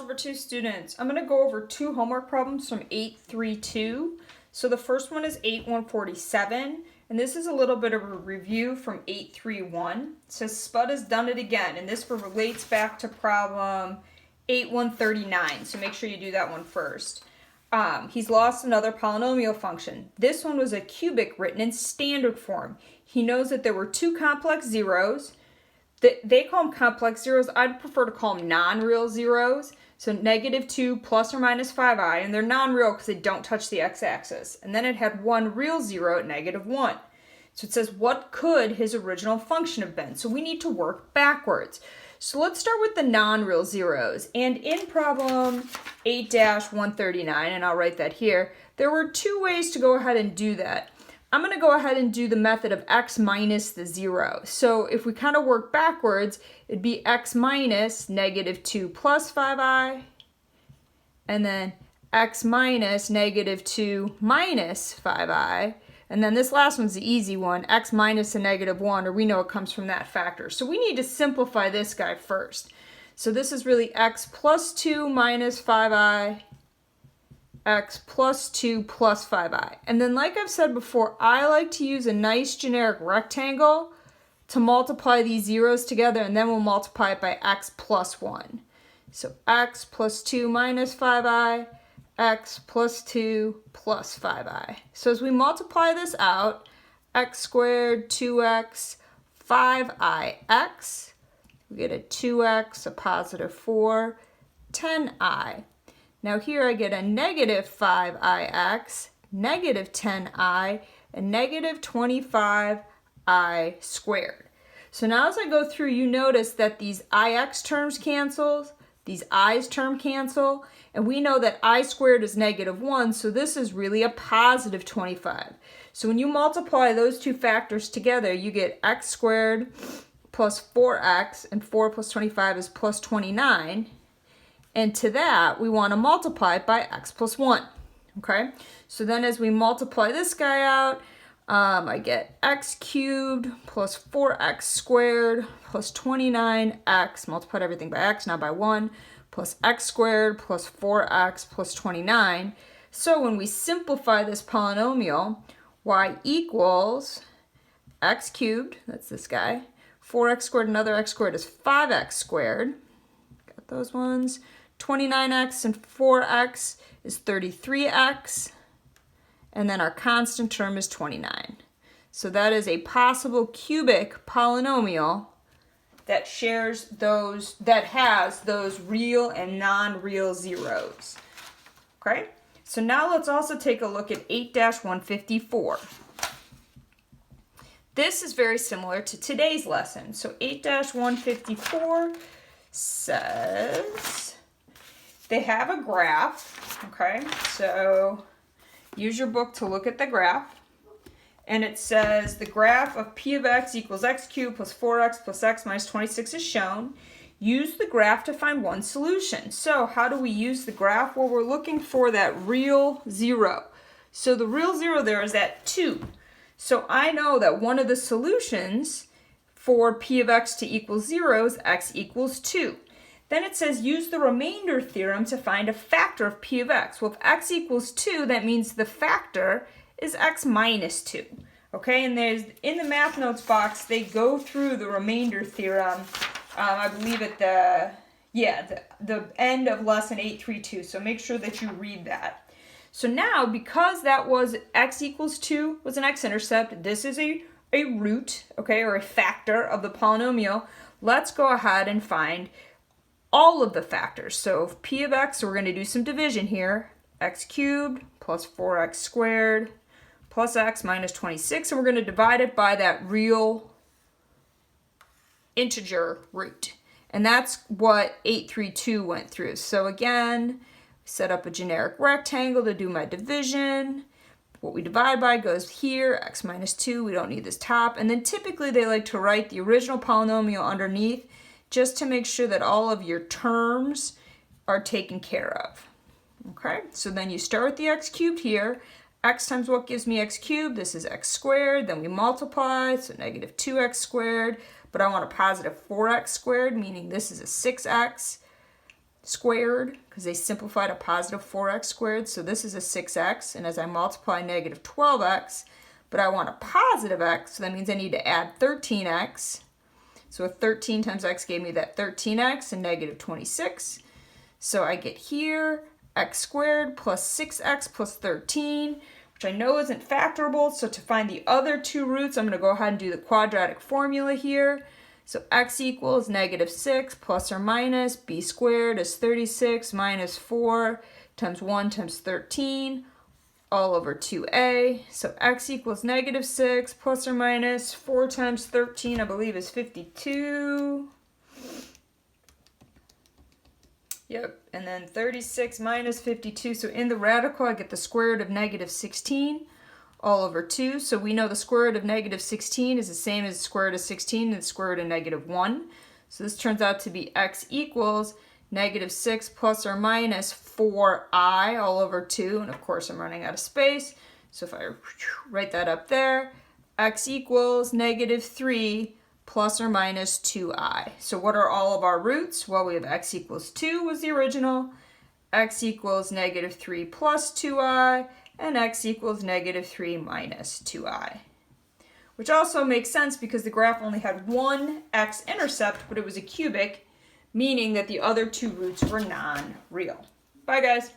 Algebra 2 students, I'm going to go over two homework problems from 832. So the first one is 8-147, and this is a little bit of a review from 831. It says Spud has done it again, and this relates back to problem 8-139, so make sure you do that one first. He's lost another polynomial function. This one was a cubic written in standard form. He knows that there were two complex zeros. They call them complex zeros. I'd prefer to call them non-real zeros. So -2 plus or minus 5i, and they're non-real because they don't touch the x-axis. And then it had one real zero at -1. So it says, what could his original function have been? So we need to work backwards. So let's start with the non-real zeros. And in problem 8-139, and I'll write that here, there were two ways to go ahead and do that. I'm going to go ahead and do the method of x minus the 0. So if we kind of work backwards, it'd be x minus -2 plus 5i, and then x minus -2 minus 5i, and then this last one's the easy one, x minus a -1, or we know it comes from that factor. So we need to simplify this guy first. So this is really x plus 2 minus 5i, x plus 2 plus 5i. And then like I've said before, I like to use a nice generic rectangle to multiply these zeros together, and then we'll multiply it by x plus 1. So x plus 2 minus 5i, x plus 2 plus 5i. So as we multiply this out, x squared, 2x, 5ix, we get a 2x, a positive 4, 10i. Now here I get a -5ix, -10i, and -25i squared. So now as I go through, you notice that these ix terms cancel, these i's term cancel, and we know that I squared is -1, so this is really a positive 25. So when you multiply those two factors together, you get x squared plus 4x, and 4 plus 25 is plus 29. And to that, we want to multiply it by x plus 1, okay? So then as we multiply this guy out, I get x cubed plus 4x squared plus 29x, multiplied everything by x, not by 1, plus x squared plus 4x plus 29. So when we simplify this polynomial, y equals x cubed, that's this guy, 4x squared, another x squared is 5x squared. Got those ones. 29x and 4x is 33x, and then our constant term is 29. So that is a possible cubic polynomial that shares those, that has those real and non-real zeros. Okay? So now let's also take a look at 8-154. This is very similar to today's lesson. So 8-154 says they have a graph, okay? So use your book to look at the graph. And it says the graph of p of x equals x cubed plus 4x plus x minus 26 is shown. Use the graph to find one solution. So how do we use the graph? Well, we're looking for that real zero. So the real zero there is at 2. So I know that one of the solutions for p of x to equal 0 is x equals 2. Then it says use the remainder theorem to find a factor of p of x. Well, if x equals 2, that means the factor is x minus 2. Okay, and there's in the math notes box, they go through the remainder theorem, I believe at the end of lesson 832. So make sure that you read that. So now, because that was x equals 2 was an x-intercept, this is a root, okay, or a factor of the polynomial. Let's go ahead and find all of the factors. So if p of x, we're going to do some division here. X cubed plus 4x squared plus x minus 26, and we're going to divide it by that real integer root. And that's what 832 went through. So again, set up a generic rectangle to do my division. What we divide by goes here, x minus 2, we don't need this top. And then typically they like to write the original polynomial underneath, just to make sure that all of your terms are taken care of. Okay, so then you start with the x cubed here. X times what gives me x cubed? This is x squared. Then we multiply, so -2x squared. But I want a positive 4x squared, meaning this is a 6x. squared, because they simplified a positive 4x squared, so this is a 6x, and as I multiply negative 12x, but I want a positive x, so that means I need to add 13x. So a 13 times x gave me that 13x and negative 26. So I get here x squared plus 6x plus 13, which I know isn't factorable, so to find the other two roots, I'm going to go ahead and do the quadratic formula here. So x equals negative 6 plus or minus b squared is 36 minus 4 times 1 times 13 all over 2a. So x equals negative 6 plus or minus 4 times 13, I believe, is 52. Yep, and then 36 minus 52. So in the radical, I get the square root of negative 16 all over 2. So we know the square root of negative 16 is the same as the square root of 16 and the square root of negative 1. So this turns out to be x equals negative 6 plus or minus 4i all over 2. And of course, I'm running out of space. So if I write that up there, x equals negative 3 plus or minus 2i. So what are all of our roots? Well, we have x equals 2 was the original, x equals negative 3 plus 2i, and x equals negative 3 minus 2i. Which also makes sense because the graph only had one x-intercept, but it was a cubic, meaning that the other two roots were non-real. Bye, guys.